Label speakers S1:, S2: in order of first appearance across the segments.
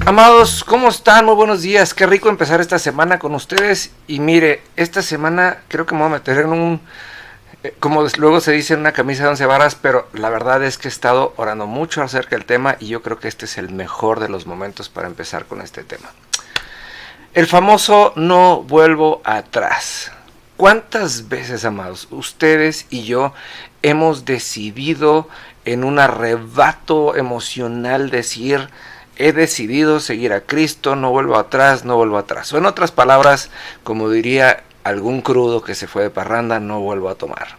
S1: Amados, ¿cómo están? Muy buenos días. Qué rico empezar esta semana con ustedes. Y mire, esta semana creo que me voy a meter en como luego se dice, en una camisa de 11 varas, pero la verdad es que he estado orando mucho acerca del tema y yo creo que este es el mejor de los momentos para empezar con este tema. El famoso no vuelvo atrás. ¿Cuántas veces, amados, ustedes y yo hemos decidido en un arrebato emocional decir: he decidido seguir a Cristo, no vuelvo atrás, no vuelvo atrás? O en otras palabras, como diría algún crudo que se fue de parranda, no vuelvo a tomar.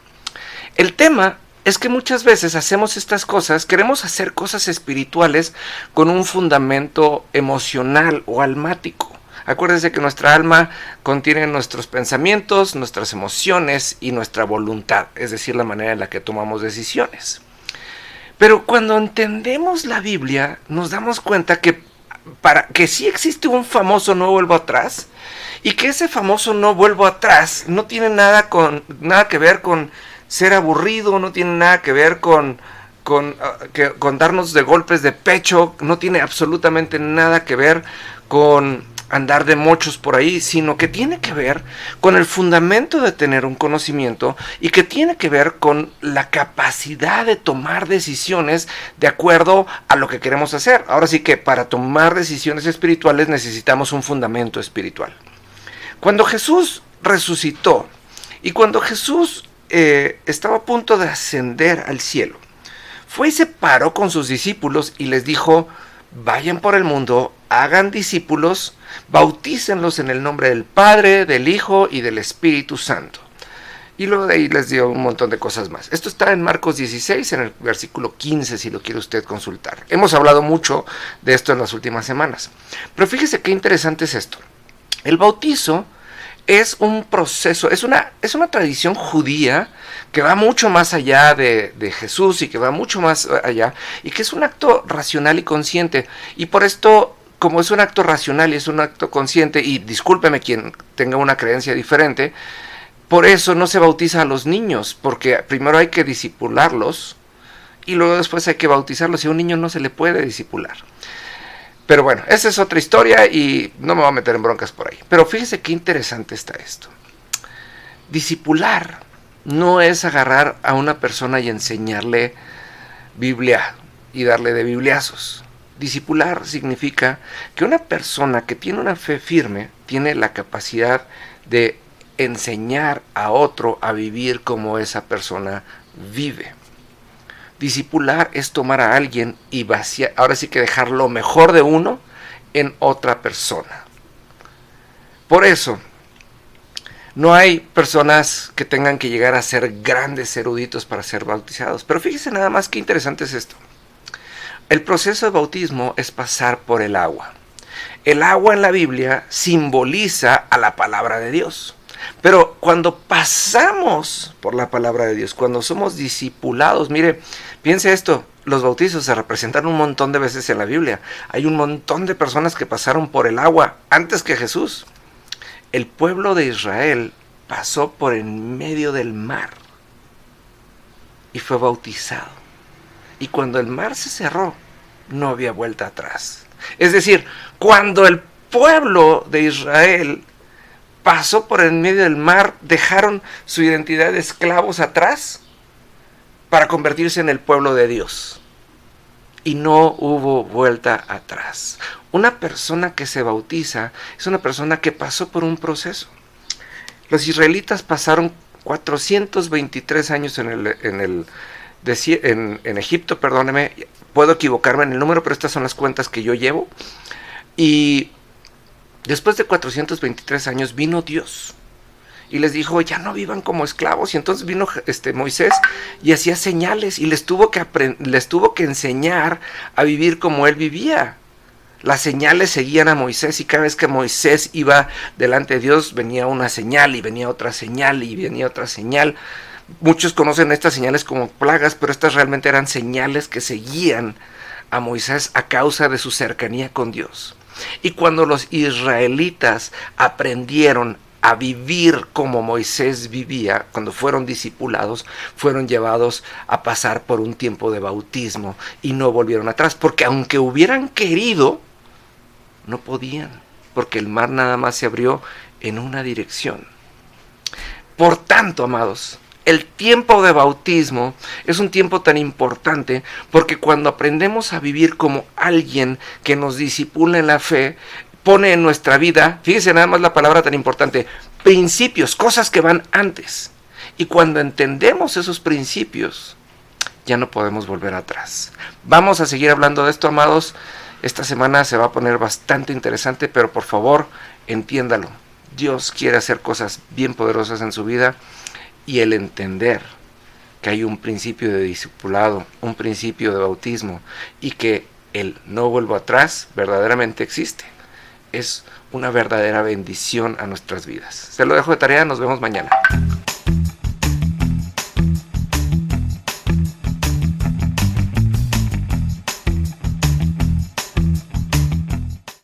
S1: El tema es que muchas veces hacemos estas cosas, queremos hacer cosas espirituales con un fundamento emocional o almático. Acuérdense que nuestra alma contiene nuestros pensamientos, nuestras emociones y nuestra voluntad, es decir, la manera en la que tomamos decisiones. Pero cuando entendemos la Biblia, nos damos cuenta que sí existe un famoso no vuelvo atrás, y que ese famoso no vuelvo atrás no tiene nada que ver con ser aburrido, no tiene nada que ver con darnos de golpes de pecho, no tiene absolutamente nada que ver con andar de mochos por ahí, sino que tiene que ver con el fundamento de tener un conocimiento y que tiene que ver con la capacidad de tomar decisiones de acuerdo a lo que queremos hacer. Ahora sí que para tomar decisiones espirituales necesitamos un fundamento espiritual. Cuando Jesús resucitó y cuando Jesús estaba a punto de ascender al cielo, fue y se paró con sus discípulos y les dijo: vayan por el mundo, hagan discípulos, bautícenlos en el nombre del Padre, del Hijo y del Espíritu Santo. Y luego de ahí les dio un montón de cosas más. Esto está en Marcos 16, en el versículo 15, si lo quiere usted consultar. Hemos hablado mucho de esto en las últimas semanas. Pero fíjese qué interesante es esto. El bautizo es un proceso, es una tradición judía que va mucho más allá de Jesús y que va mucho más allá, y que es un acto racional y consciente. Y por esto, como es un acto racional y es un acto consciente, y discúlpeme quien tenga una creencia diferente, por eso no se bautiza a los niños, porque primero hay que discipularlos y luego después hay que bautizarlos, y a un niño no se le puede discipular. Pero bueno, esa es otra historia y no me voy a meter en broncas por ahí. Pero fíjese qué interesante está esto. Discipular no es agarrar a una persona y enseñarle Biblia y darle de bibliazos. Discipular significa que una persona que tiene una fe firme tiene la capacidad de enseñar a otro a vivir como esa persona vive. Discipular es tomar a alguien y vaciar, ahora sí que dejar lo mejor de uno en otra persona. Por eso, no hay personas que tengan que llegar a ser grandes eruditos para ser bautizados. Pero fíjese nada más qué interesante es esto. El proceso de bautismo es pasar por el agua. El agua en la Biblia simboliza a la palabra de Dios. Pero cuando pasamos por la palabra de Dios, cuando somos discipulados, mire, piense esto, los bautizos se representan un montón de veces en la Biblia. Hay un montón de personas que pasaron por el agua antes que Jesús. El pueblo de Israel pasó por en medio del mar y fue bautizado. Y cuando el mar se cerró, no había vuelta atrás. Es decir, cuando el pueblo de Israel pasó por en medio del mar, dejaron su identidad de esclavos atrás para convertirse en el pueblo de Dios. Y no hubo vuelta atrás. Una persona que se bautiza es una persona que pasó por un proceso. Los israelitas pasaron 423 años en Egipto, perdóneme, puedo equivocarme en el número, pero estas son las cuentas que yo llevo. Y después de 423 años vino Dios y les dijo: ya no vivan como esclavos. Y entonces vino Moisés y hacía señales y les tuvo que enseñar a vivir como él vivía. Las señales seguían a Moisés, y cada vez que Moisés iba delante de Dios venía una señal y venía otra señal y venía otra señal. Muchos conocen estas señales como plagas, pero estas realmente eran señales que seguían a Moisés a causa de su cercanía con Dios. Y cuando los israelitas aprendieron a vivir como Moisés vivía, cuando fueron discipulados, fueron llevados a pasar por un tiempo de bautismo y no volvieron atrás, porque aunque hubieran querido, no podían, porque el mar nada más se abrió en una dirección. Por tanto, amados, el tiempo de bautismo es un tiempo tan importante porque cuando aprendemos a vivir como alguien que nos discipula en la fe, pone en nuestra vida, fíjense nada más la palabra tan importante, principios, cosas que van antes. Y cuando entendemos esos principios, ya no podemos volver atrás. Vamos a seguir hablando de esto, amados. Esta semana se va a poner bastante interesante, pero por favor, entiéndalo. Dios quiere hacer cosas bien poderosas en su vida y el entender que hay un principio de discipulado, un principio de bautismo y que el no vuelvo atrás verdaderamente existe. Es una verdadera bendición a nuestras vidas. Se lo dejo de tarea, nos vemos mañana.